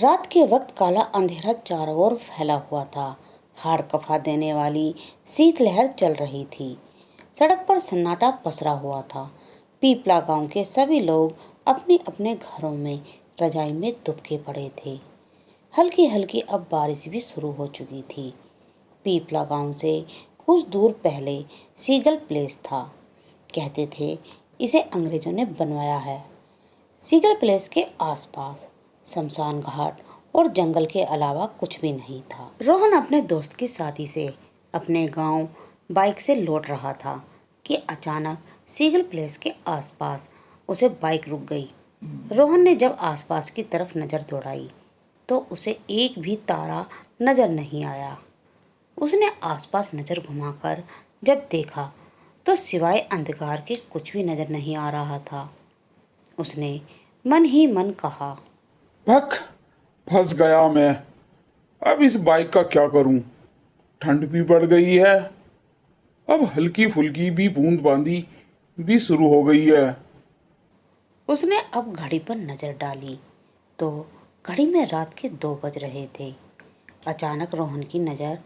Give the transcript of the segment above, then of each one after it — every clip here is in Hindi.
रात के वक्त काला अंधेरा चारों ओर फैला हुआ था। हाड़ कफा देने वाली शीतलहर चल रही थी। सड़क पर सन्नाटा पसरा हुआ था। पीपला गांव के सभी लोग अपने अपने घरों में रजाई में दुबके पड़े थे। हल्की हल्की अब बारिश भी शुरू हो चुकी थी। पीपला गांव से कुछ दूर पहले सीगल प्लेस था। कहते थे इसे अंग्रेजों ने बनवाया है। सीगल प्लेस के आसपास शमशान घाट और जंगल के अलावा कुछ भी नहीं था। रोहन अपने दोस्त की शादी से अपने गांव बाइक से लौट रहा था कि अचानक सीगल प्लेस के आसपास उसे बाइक रुक गई। रोहन ने जब आसपास की तरफ नज़र दौड़ाई तो उसे एक भी तारा नज़र नहीं आया। उसने आसपास नज़र घुमाकर जब देखा तो सिवाय अंधकार के कुछ भी नज़र नहीं आ रहा था। उसने मन ही मन कहा, भक, फंस गया मैं। अब इस बाइक का क्या करूं? ठंड भी बढ़ गई है। अब हल्की फुल्की भी बूंदबांदी भी शुरू हो गई है। उसने अब घड़ी पर नज़र डाली तो घड़ी में रात के 2 बज रहे थे। अचानक रोहन की नज़र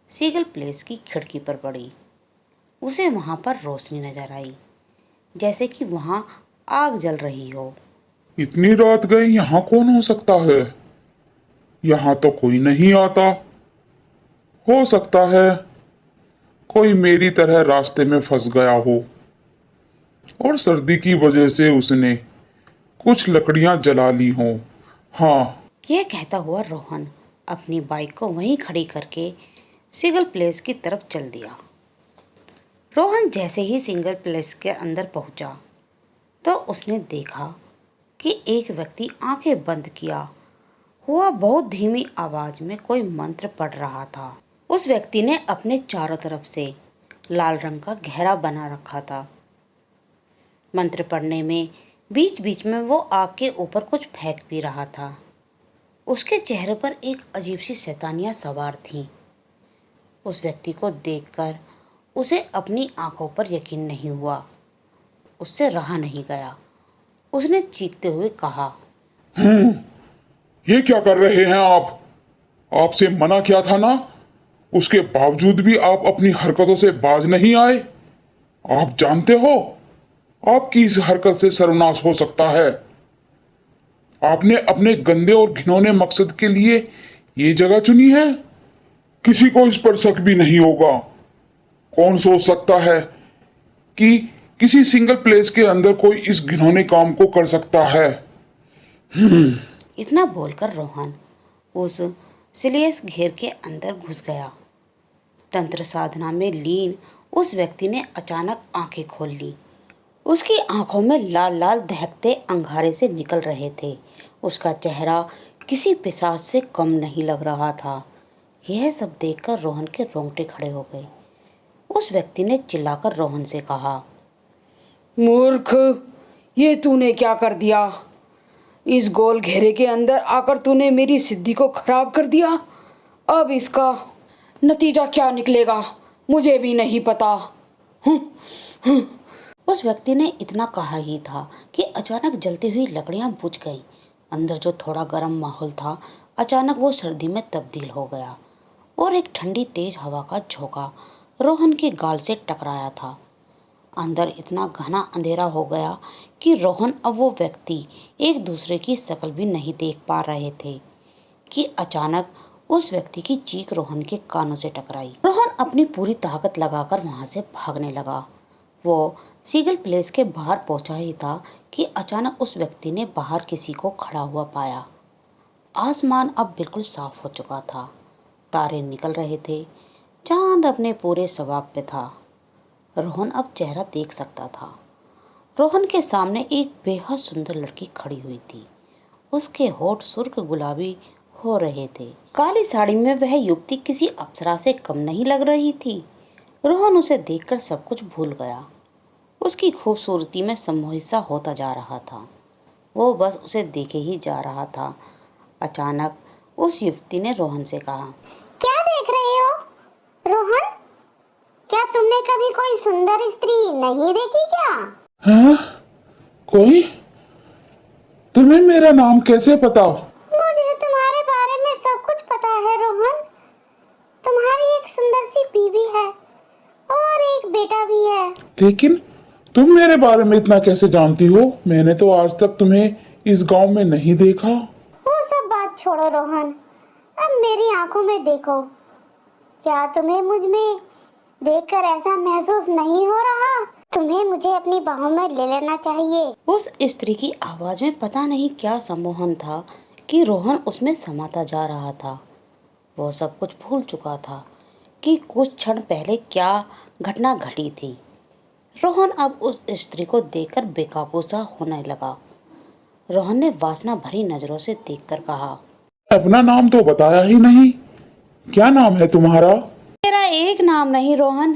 सीगल प्लेस की खिड़की पर पड़ी। उसे वहाँ पर रोशनी नजर आई, जैसे कि वहाँ आग जल रही हो। इतनी रात गई, यहाँ कौन हो सकता है? यहाँ तो कोई नहीं आता। हो सकता है कोई मेरी तरह रास्ते में फंस गया हो और सर्दी की वजह से उसने कुछ लकड़ियां जला ली हों। हाँ, यह कहता हुआ रोहन अपनी बाइक को वहीं खड़ी करके सिंगल प्लेस की तरफ चल दिया। रोहन जैसे ही सिंगल प्लेस के अंदर पहुंचा तो उसने देखा कि एक व्यक्ति आंखें बंद किया हुआ बहुत धीमी आवाज में कोई मंत्र पढ़ रहा था। उस व्यक्ति ने अपने चारों तरफ से लाल रंग का घेरा बना रखा था। मंत्र पढ़ने में बीच बीच में वो आग के ऊपर कुछ फेंक भी रहा था। उसके चेहरे पर एक अजीब सी शैतानियाँ सवार थीं। उस व्यक्ति को देखकर उसे अपनी आंखों पर यकीन नहीं हुआ। उससे रहा नहीं गया। उसने चीखते हुए कहा, ये क्या कर रहे हैं आप? आपसे मना किया था ना। उसके बावजूद भी आप अपनी हरकतों से बाज नहीं आए। आप जानते हो आपकी इस हरकत से सर्वनाश हो सकता है। आपने अपने गंदे और घिनौने मकसद के लिए ये जगह चुनी है। किसी को इस पर शक भी नहीं होगा। कौन सोच सकता है कि किसी सिंगल प्लेस के अंदर कोई इस घिनौने काम को कर सकता है? इतना बोलकर रोहन उस सिलियस घेर के अंदर घुस गया। तंत्र साधना में लीन उस व्यक्ति ने अचानक आंखें खोल ली। उसकी आंखों में लाल लाल दहकते अंगारे से निकल रहे थे। उसका चेहरा किसी पिशाच से कम नहीं लग रहा था। यह सब देखकर रोहन के रोंगटे खड़े हो गए। उस व्यक्ति ने चिल्लाकर रोहन से कहा, मूर्ख, ये तूने क्या कर दिया? इस गोल घेरे के अंदर आकर तूने मेरी सिद्धि को खराब कर दिया। अब इसका नतीजा क्या निकलेगा मुझे भी नहीं पता। उस व्यक्ति ने इतना कहा ही था कि अचानक जलती हुई लकड़ियां बुझ गईं। अंदर जो थोड़ा गर्म माहौल था अचानक वो सर्दी में तब्दील हो गया और एक ठंडी तेज हवा का झोंका रोहन के गाल से टकराया था। अंदर इतना घना अंधेरा हो गया कि रोहन अब वो व्यक्ति एक दूसरे की शक्ल भी नहीं देख पा रहे थे कि अचानक उस व्यक्ति की चीख रोहन के कानों से टकराई। रोहन अपनी पूरी ताकत लगाकर वहां से भागने लगा। वो सीगल प्लेस के बाहर पहुंचा ही था कि अचानक उस व्यक्ति ने बाहर किसी को खड़ा हुआ पाया। आसमान अब बिल्कुल साफ हो चुका था। तारे निकल रहे थे। चांद अपने पूरे शबाब पे था। रोहन अब चेहरा देख सकता था। रोहन के सामने एक बेहद सुंदर लड़की खड़ी हुई थी। उसके होठ सुर्ख गुलाबी हो रहे थे। काली साड़ी में वह युवती किसी अप्सरा से कम नहीं लग रही थी। रोहन उसे देखकर सब कुछ भूल गया। उसकी खूबसूरती में सम्मोहित सा होता जा रहा था। वो बस उसे देखे ही जा रहा था। अचानक उस युवती ने रोहन से कहा, क्या देख रहे हो रोहन? क्या तुमने कभी कोई सुंदर स्त्री नहीं देखी क्या? हाँ? कोई? तुम्हें मेरा नाम कैसे पता? मुझे तुम्हारे लेकिन तुम मेरे बारे में इतना कैसे जानती हो? मैंने तो आज तक तुम्हें इस गांव में नहीं देखा। वो सब बात छोड़ो रोहन, अब मेरी आंखों में देखो। क्या तुम्हें मुझ में देखकर ऐसा महसूस नहीं हो रहा? तुम्हें मुझे अपनी बाहों में ले लेना चाहिए। उस स्त्री की आवाज में पता नहीं क्या सम्मोहन था कि रोहन उसमें समाता जा रहा था। वो सब कुछ भूल चुका था कि कुछ क्षण पहले क्या घटना घटी थी। रोहन अब उस स्त्री को देखकर बेकाबू सा होने लगा। रोहन ने वासना भरी नजरों से देखकर कहा, अपना नाम तो बताया ही नहीं, क्या नाम है तुम्हारा? मेरा एक नाम नहीं रोहन,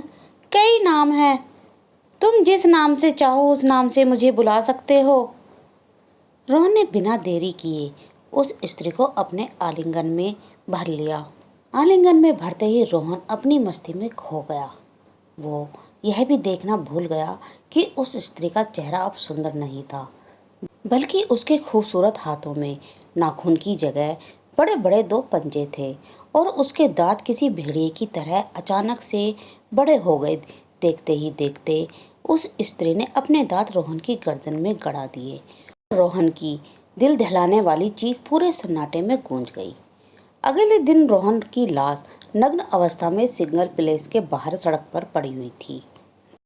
कई नाम हैं। तुम जिस नाम से चाहो उस नाम से मुझे बुला सकते हो। रोहन ने बिना देरी किए उस स्त्री को अपने आलिंगन में भर लिया। आलिंगन में भरते ही रोहन अपनी मस्ती में खो गया। वो यह भी देखना भूल गया कि उस स्त्री का चेहरा अब सुंदर नहीं था, बल्कि उसके खूबसूरत हाथों में नाखून की जगह बड़े बड़े 2 पंजे थे और उसके दांत किसी भेड़िए की तरह अचानक से बड़े हो गए। देखते ही देखते उस स्त्री ने अपने दांत रोहन की गर्दन में गड़ा दिए। रोहन की दिल दहलाने वाली चीख पूरे सन्नाटे में गूंज गई। अगले दिन रोहन की लाश नग्न अवस्था में सिग्नल प्लेस के बाहर सड़क पर पड़ी हुई थी।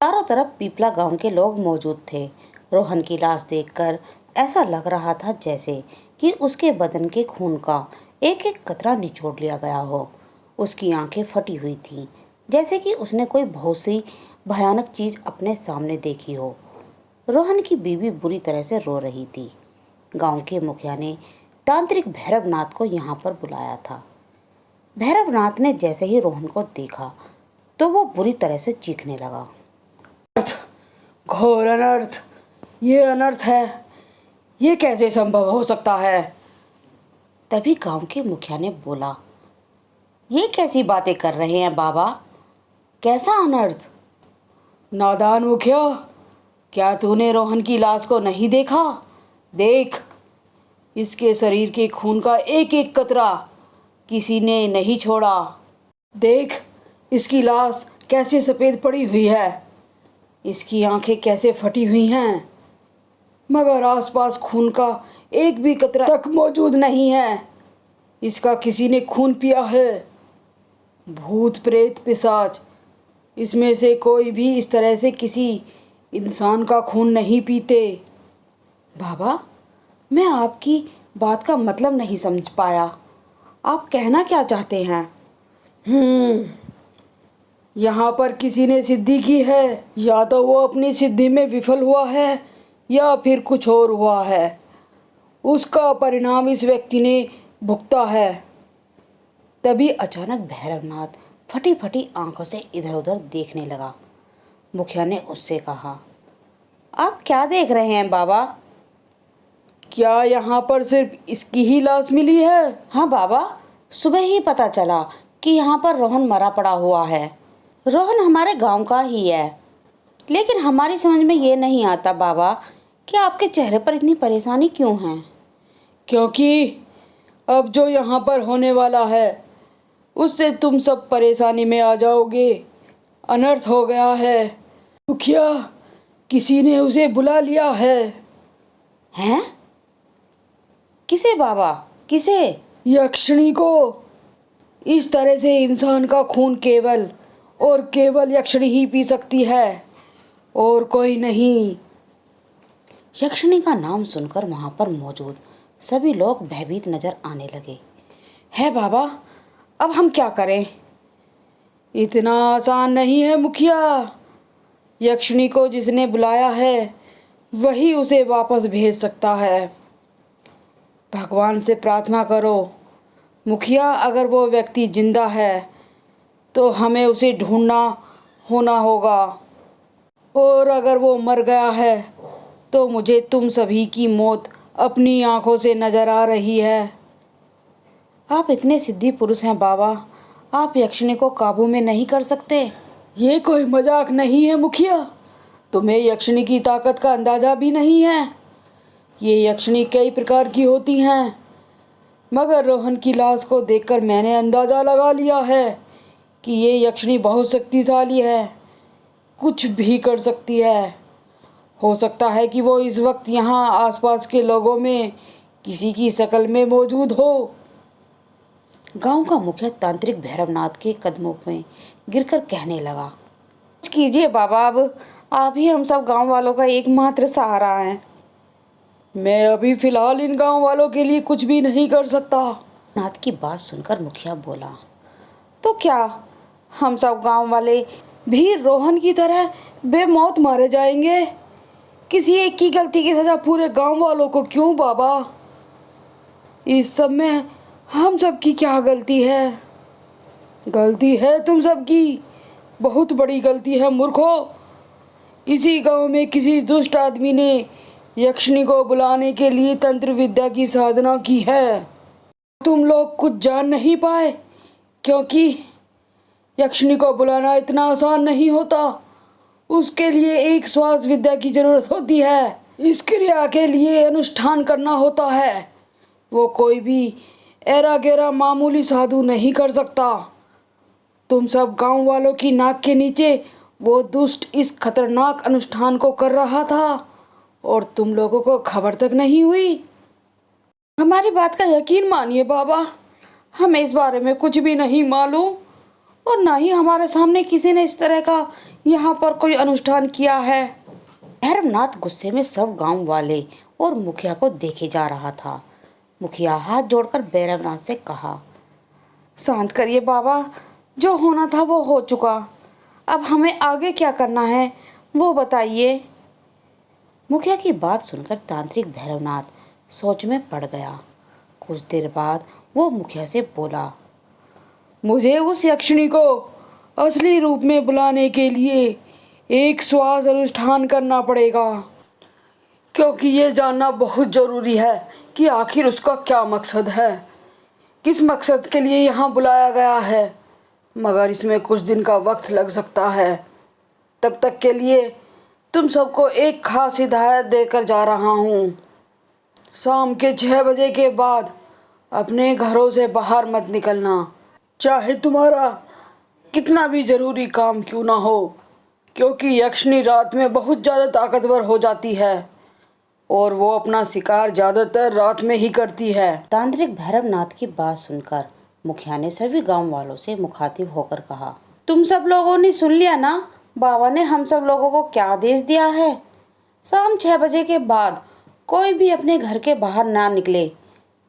चारों तरफ पीपला गांव के लोग मौजूद थे। रोहन की लाश देखकर ऐसा लग रहा था जैसे कि उसके बदन के खून का एक एक कतरा निचोड़ लिया गया हो। उसकी आंखें फटी हुई थीं, जैसे कि उसने कोई बहुत सी भयानक चीज अपने सामने देखी हो। रोहन की बीवी बुरी तरह से रो रही थी। गांव के मुखिया ने तांत्रिक भैरवनाथ को यहाँ पर बुलाया था। भैरवनाथ ने जैसे ही रोहन को देखा तो वो बुरी तरह से चीखने लगा, घोर अनर्थ, ये अनर्थ है, ये कैसे संभव हो सकता है? तभी गांव के मुखिया ने बोला, ये कैसी बातें कर रहे हैं बाबा, कैसा अनर्थ? नादान मुखिया, क्या तूने रोहन की लाश को नहीं देखा? देख, इसके शरीर के खून का एक एक कतरा किसी ने नहीं छोड़ा। देख, इसकी लाश कैसे सफ़ेद पड़ी हुई है, इसकी आंखें कैसे फटी हुई हैं, मगर आसपास खून का एक भी कतरा तक मौजूद नहीं है। इसका किसी ने खून पिया है। भूत प्रेत पिशाच, इसमें से कोई भी इस तरह से किसी इंसान का खून नहीं पीते। बाबा, मैं आपकी बात का मतलब नहीं समझ पाया। आप कहना क्या चाहते हैं? यहाँ पर किसी ने सिद्धि की है, या तो वो अपनी सिद्धि में विफल हुआ है या फिर कुछ और हुआ है। उसका परिणाम इस व्यक्ति ने भुगता है। तभी अचानक भैरवनाथ फटी फटी आंखों से इधर उधर देखने लगा। मुखिया ने उससे कहा, आप क्या देख रहे हैं बाबा? क्या यहाँ पर सिर्फ इसकी ही लाश मिली है? हाँ बाबा, सुबह ही पता चला कि यहाँ पर रोहन मरा पड़ा हुआ है। रोहन हमारे गांव का ही है, लेकिन हमारी समझ में ये नहीं आता बाबा कि आपके चेहरे पर इतनी परेशानी क्यों है? क्योंकि अब जो यहाँ पर होने वाला है उससे तुम सब परेशानी में आ जाओगे। अनर्थ हो गया है मुखिया, किसी ने उसे बुला लिया है। हैं? किसे बाबा, किसे? यक्षिणी को। इस तरह से इंसान का खून केवल और केवल यक्षिणी ही पी सकती है, और कोई नहीं। यक्षिणी का नाम सुनकर वहां पर मौजूद सभी लोग भयभीत नजर आने लगे। है बाबा, अब हम क्या करें? इतना आसान नहीं है मुखिया। यक्षिणी को जिसने बुलाया है वही उसे वापस भेज सकता है। भगवान से प्रार्थना करो मुखिया। अगर वो व्यक्ति जिंदा है तो हमें उसे ढूंढना होना होगा, और अगर वो मर गया है तो मुझे तुम सभी की मौत अपनी आंखों से नजर आ रही है। आप इतने सिद्धि पुरुष हैं बाबा, आप यक्षिणी को काबू में नहीं कर सकते? ये कोई मजाक नहीं है मुखिया। तुम्हें यक्षिणी की ताकत का अंदाजा भी नहीं है। ये यक्षिणी कई प्रकार की होती हैं, मगर रोहन की लाश को देखकर मैंने अंदाज़ा लगा लिया है कि ये यक्षिणी बहुत शक्तिशाली है। कुछ भी कर सकती है। हो सकता है कि वो इस वक्त यहाँ आसपास के लोगों में किसी की शक्ल में मौजूद हो। गांव का मुखिया तांत्रिक भैरवनाथ के कदमों में गिरकर कहने लगा, कुछ कीजिए बाबा, अब आप ही हम सब गांव वालों का एकमात्र सहारा हैं। मैं अभी फिलहाल इन गांव वालों के लिए कुछ भी नहीं कर सकता। नाथ की बात सुनकर मुखिया बोला, तो क्या हम सब गांव वाले भी रोहन की तरह बेमौत मारे जाएंगे? किसी एक की गलती की सजा पूरे गांव वालों को क्यों बाबा? इस सब में हम सब की क्या गलती है? गलती है तुम सब की, बहुत बड़ी गलती है मूर्खों। इसी गांव में किसी दुष्ट आदमी ने यक्षिणी को बुलाने के लिए तंत्र विद्या की साधना की है। तुम लोग कुछ जान नहीं पाए, क्योंकि यक्षिणी को बुलाना इतना आसान नहीं होता। उसके लिए एक श्वास विद्या की जरूरत होती है। इस क्रिया के लिए अनुष्ठान करना होता है। वो कोई भी एरा गेरा मामूली साधु नहीं कर सकता। तुम सब गांव वालों की नाक के नीचे वो दुष्ट इस खतरनाक अनुष्ठान को कर रहा था और तुम लोगों को खबर तक नहीं हुई। हमारी बात का यकीन मानिए बाबा, हमें इस बारे में कुछ भी नहीं मालूम और ना ही हमारे सामने किसी ने इस तरह का यहाँ पर कोई अनुष्ठान किया है। भैरवनाथ गुस्से में सब गांव वाले और मुखिया को देखे जा रहा था। मुखिया हाथ जोड़कर भैरवनाथ से कहा, शांत करिए बाबा, जो होना था वो हो चुका। अब हमें आगे क्या करना है वो बताइए। मुखिया की बात सुनकर तांत्रिक भैरवनाथ सोच में पड़ गया। कुछ देर बाद वो मुखिया से बोला, मुझे उस यक्षिणी को असली रूप में बुलाने के लिए एक श्वास अनुष्ठान करना पड़ेगा, क्योंकि ये जानना बहुत ज़रूरी है कि आखिर उसका क्या मकसद है, किस मकसद के लिए यहाँ बुलाया गया है। मगर इसमें कुछ दिन का वक्त लग सकता है। तब तक के लिए तुम सबको एक खास हिदायत देकर जा रहा हूँ। शाम के 6 बजे के बाद अपने घरों से बाहर मत निकलना, चाहे तुम्हारा कितना भी ज़रूरी काम क्यों ना हो, क्योंकि यक्षिणी रात में बहुत ज़्यादा ताकतवर हो जाती है और वो अपना शिकार ज़्यादातर रात में ही करती है। तांत्रिक भैरवनाथ की बात सुनकर मुखिया ने सभी गांव वालों से मुखातिब होकर कहा, तुम सब लोगों ने सुन लिया ना, बाबा ने हम सब लोगों को क्या आदेश दिया है। शाम 6 बजे के बाद कोई भी अपने घर के बाहर ना निकले,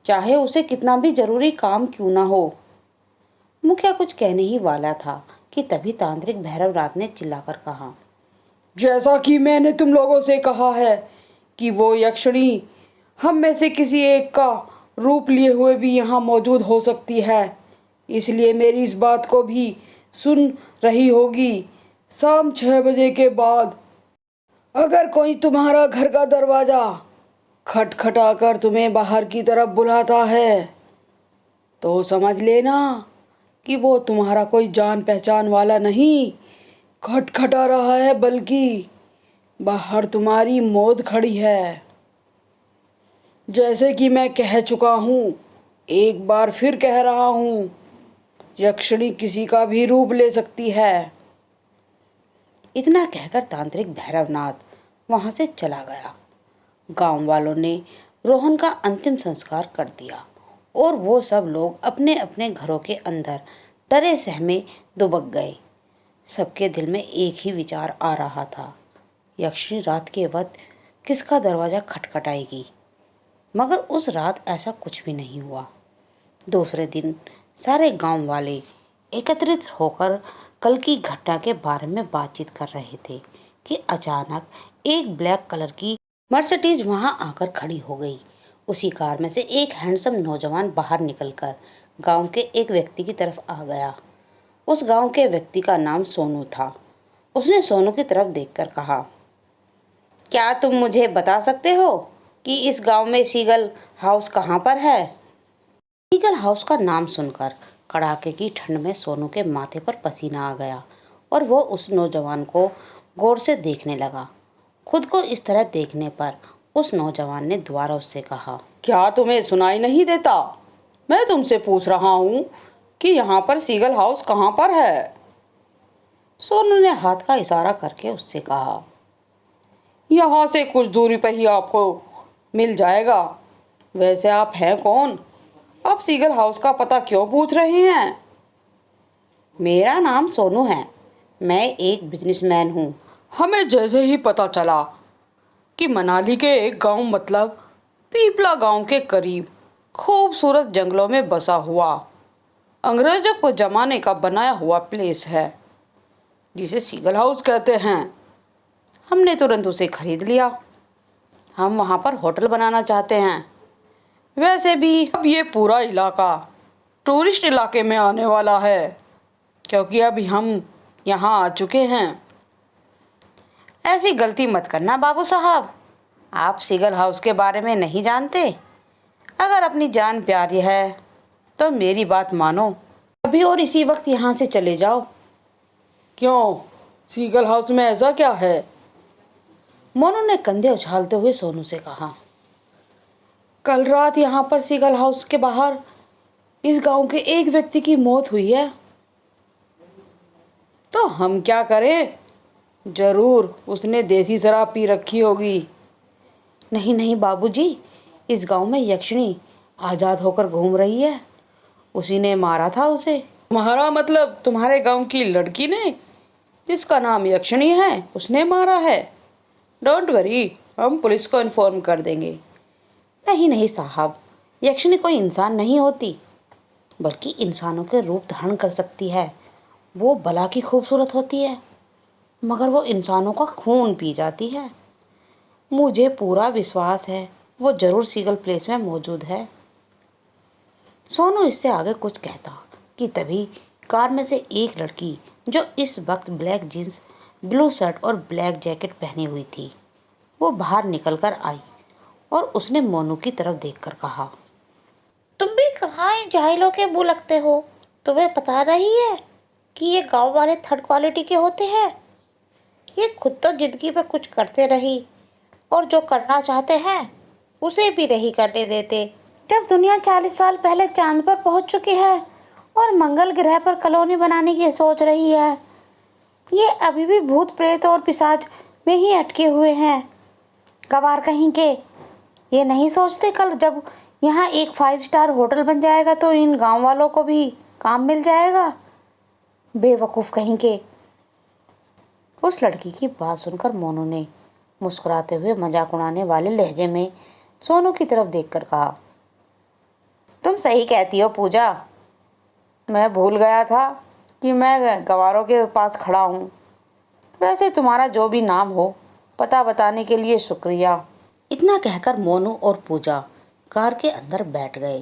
चाहे उसे कितना भी ज़रूरी काम क्यों ना हो। मुखिया कुछ कहने ही वाला था कि तभी तांत्रिक भैरवनाथ ने चिल्लाकर कहा, जैसा कि मैंने तुम लोगों से कहा है कि वो यक्षिणी हम में से किसी एक का रूप लिए हुए भी यहाँ मौजूद हो सकती है, इसलिए मेरी इस बात को भी सुन रही होगी। शाम 6 बजे के बाद अगर कोई तुम्हारा घर का दरवाज़ा खटखटाकर तुम्हें बाहर की तरफ बुलाता है तो समझ लेना कि वो तुम्हारा कोई जान पहचान वाला नहीं खटखटा रहा है, बल्कि बाहर तुम्हारी मौत खड़ी है। जैसे कि मैं कह चुका हूँ, एक बार फिर कह रहा हूँ, यक्षिणी किसी का भी रूप ले सकती है। इतना कहकर तांत्रिक भैरवनाथ वहां से चला गया। गांव वालों ने रोहन का अंतिम संस्कार कर दिया और वो सब लोग अपने अपने घरों के अंदर डरे सहमे दुबक गए। सबके दिल में एक ही विचार आ रहा था, यक्षिणी रात के वक्त किसका दरवाज़ा खटखटाएगी। मगर उस रात ऐसा कुछ भी नहीं हुआ। दूसरे दिन सारे गांव वाले एकत्रित होकर कल की घटना के बारे में बातचीत कर रहे थे कि अचानक एक ब्लैक कलर की मर्सिडीज वहां आकर खड़ी हो गई। उसी कार में से एक हैंडसम नौजवान बाहर निकलकर गांव के एक व्यक्ति की तरफ आ गया। उस गांव के व्यक्ति का नाम सोनू था। उसने सोनू की तरफ देखकर कहा, क्या तुम मुझे बता सकते हो कि इस गांव में सीगल हाउस कहाँ पर है? सीगल हाउस का नाम सुनकर कड़ाके की ठंड में सोनू के माथे पर पसीना आ गया और वो उस नौजवान को गौर से देखने लगा। खुद को इस तरह देखने पर उस नौजवान ने दोबारा उससे कहा, क्या तुम्हें सुनाई नहीं देता? मैं तुमसे पूछ रहा हूँ कि यहाँ पर सीगल हाउस कहाँ पर है। सोनू ने हाथ का इशारा करके उससे कहा। यहाँ से कुछ दूरी पर ही आपको मिल जाएगा। वैसे आप हैं कौन? आप सीगल हाउस का पता क्यों पूछ रहे हैं? मेरा नाम सोनू है, मैं एक बिजनेसमैन हूँ। हमें जैसे ही पता चला कि मनाली के एक गांव मतलब पीपला गांव के करीब खूबसूरत जंगलों में बसा हुआ अंग्रेजों को जमाने का बनाया हुआ प्लेस है जिसे सीगल हाउस कहते हैं, हमने तुरंत उसे खरीद लिया। हम वहाँ पर होटल बनाना चाहते हैं। वैसे भी अब ये पूरा इलाका टूरिस्ट इलाके में आने वाला है, क्योंकि अभी हम यहाँ आ चुके हैं। ऐसी गलती मत करना बाबू साहब, आप सीगल हाउस के बारे में नहीं जानते। अगर अपनी जान प्यारी है तो मेरी बात मानो, अभी और इसी वक्त यहाँ से चले जाओ। क्यों, सीगल हाउस में ऐसा क्या है? मोनू ने कंधे उछालते हुए सोनू से कहा। कल रात यहाँ पर सीगल हाउस के बाहर इस गांव के एक व्यक्ति की मौत हुई है। तो हम क्या करें? जरूर उसने देसी शराब पी रखी होगी। नहीं नहीं बाबूजी, इस गांव में यक्षिणी आज़ाद होकर घूम रही है, उसी ने मारा था उसे। तुम्हारा मतलब तुम्हारे गांव की लड़की ने, जिसका नाम यक्षिणी है, उसने मारा है? डोंट वरी, हम पुलिस को इन्फॉर्म कर देंगे। नहीं नहीं साहब, यक्षिणी कोई इंसान नहीं होती, बल्कि इंसानों के रूप धारण कर सकती है। वो भला की खूबसूरत होती है, मगर वो इंसानों का खून पी जाती है। मुझे पूरा विश्वास है वो जरूर सीगल प्लेस में मौजूद है। सोनू इससे आगे कुछ कहता कि तभी कार में से एक लड़की, जो इस वक्त ब्लैक जीन्स, ब्लू शर्ट और ब्लैक जैकेट पहनी हुई थी, वो बाहर निकल कर आई और उसने मोनू की तरफ देखकर कहा। तुम भी कहाँ जाहिलों के मुँह लगते हो? तुम्हें पता नहीं है कि ये गांव वाले थर्ड क्वालिटी के होते हैं। ये खुद तो जिंदगी में कुछ करते नहीं, और जो करना चाहते हैं उसे भी नहीं करने देते। जब दुनिया 40 साल पहले चांद पर पहुंच चुकी है और मंगल ग्रह पर कॉलोनी बनाने की सोच रही है, ये अभी भी भूत प्रेत और पिशाच में ही अटके हुए हैं। गवार कहीं के ये नहीं सोचते कल जब यहाँ एक 5 स्टार होटल बन जाएगा तो इन गांव वालों को भी काम मिल जाएगा। बेवकूफ़ कहीं के। उस लड़की की बात सुनकर मोनू ने मुस्कुराते हुए मजाक उड़ाने वाले लहजे में सोनू की तरफ देखकर कहा। तुम सही कहती हो पूजा, मैं भूल गया था कि मैं गवारों के पास खड़ा हूँ। वैसे तुम्हारा जो भी नाम हो, पता बताने के लिए शुक्रिया। इतना कहकर मोनू और पूजा कार के अंदर बैठ गए।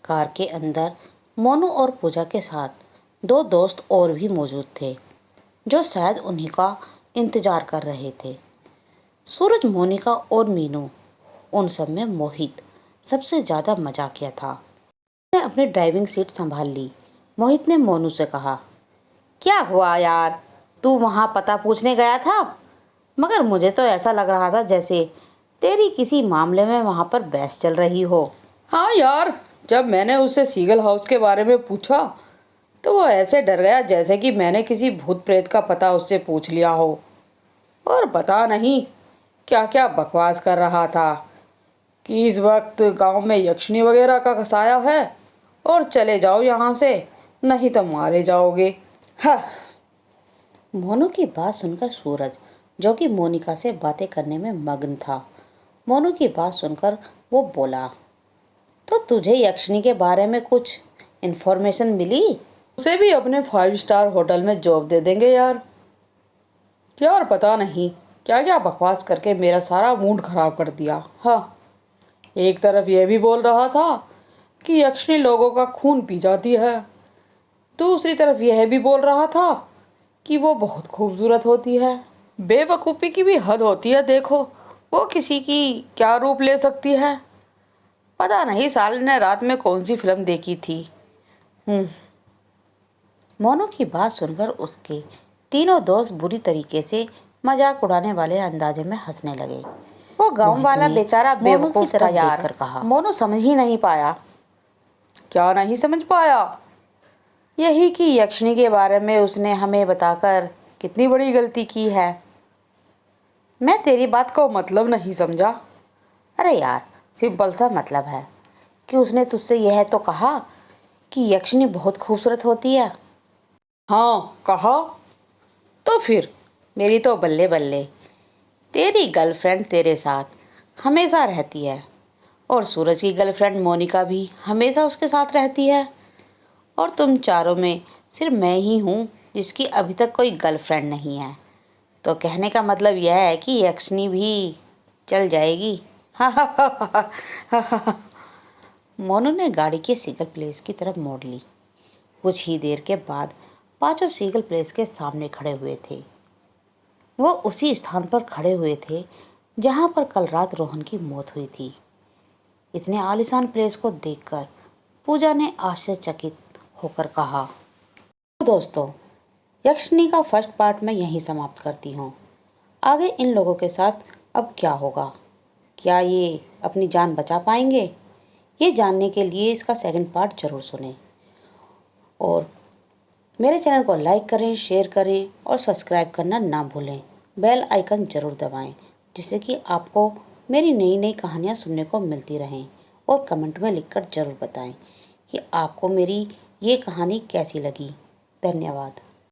कार के अंदर मोनू और पूजा के साथ 2 दोस्त और भी मौजूद थे, जो शायद उन्हीं का इंतजार कर रहे थे। सूरज, मोनिका और मीनू, उन सब में मोहित सबसे ज़्यादा मजाकिया था। उसने अपनी ड्राइविंग सीट संभाल ली। मोहित ने मोनू से कहा, क्या हुआ यार, तू वहाँ पता पूछने गया था? मगर मुझे तो ऐसा लग रहा था जैसे तेरी किसी मामले में वहाँ पर बहस चल रही हो। हाँ यार, जब मैंने उससे सीगल हाउस के बारे में पूछा तो वो ऐसे डर गया जैसे कि मैंने किसी भूत प्रेत का पता उससे पूछ लिया हो, और पता नहीं क्या क्या बकवास कर रहा था कि इस वक्त गांव में यक्षिणी वगैरह का साया है और चले जाओ यहाँ से, नहीं तो मारे जाओगे। हाँ। मोनू की बात सुनकर सूरज, जो कि मोनिका से बातें करने में मग्न था, मोनू की बात सुनकर वो बोला, तो तुझे यक्षिणी के बारे में कुछ इन्फॉर्मेशन मिली? उसे भी अपने 5 स्टार होटल में जॉब दे देंगे यार। क्या, और पता नहीं क्या क्या बकवास करके मेरा सारा मूड खराब कर दिया। हाँ, एक तरफ यह भी बोल रहा था कि यक्षिणी लोगों का खून पी जाती है, दूसरी तरफ यह भी बोल रहा था कि वो बहुत खूबसूरत होती है। बेवकूफ़ी की भी हद होती है। देखो वो किसी की क्या रूप ले सकती है। पता नहीं साले ने रात में कौन सी फिल्म देखी थी। मोनू की बात सुनकर उसके तीनों दोस्त बुरी तरीके से मजाक उड़ाने वाले अंदाजे में हंसने लगे। वो गांव वाला बेचारा बेवकूफ था यार, कहा। मोनू समझ ही नहीं पाया। क्या नहीं समझ पाया? यही कि यक्षिणी के बारे में उसने हमें बताकर कितनी बड़ी गलती की है। मैं तेरी बात को मतलब नहीं समझा। अरे यार, सिंपल सा मतलब है कि उसने तुझसे यह तो कहा कि यक्षिणी बहुत खूबसूरत होती है। हाँ कहा। तो फिर मेरी तो बल्ले बल्ले, तेरी गर्लफ्रेंड तेरे साथ हमेशा रहती है और सूरज की गर्लफ्रेंड मोनिका भी हमेशा उसके साथ रहती है और तुम चारों में सिर्फ मैं ही हूँ जिसकी अभी तक कोई गर्लफ्रेंड नहीं है। तो कहने का मतलब यह है कि यक्षिणी भी चल जाएगी। मोनू ने गाड़ी के सिग्नल प्लेस की तरफ मोड़ ली। कुछ ही देर के बाद पांचों सिग्नल प्लेस के सामने खड़े हुए थे। वो उसी स्थान पर खड़े हुए थे जहां पर कल रात रोहन की मौत हुई थी। इतने आलीशान प्लेस को देखकर पूजा ने आश्चर्यचकित होकर कहा, तो दोस्तों, यक्षिणी का फर्स्ट पार्ट मैं यहीं समाप्त करती हूँ। आगे इन लोगों के साथ अब क्या होगा, क्या ये अपनी जान बचा पाएंगे, ये जानने के लिए इसका सेकंड पार्ट जरूर सुनें और मेरे चैनल को लाइक करें, शेयर करें और सब्सक्राइब करना ना भूलें। बेल आइकन ज़रूर दबाएं जिससे कि आपको मेरी नई नई कहानियाँ सुनने को मिलती रहें और कमेंट में लिखकर ज़रूर बताएं कि आपको मेरी ये कहानी कैसी लगी। धन्यवाद।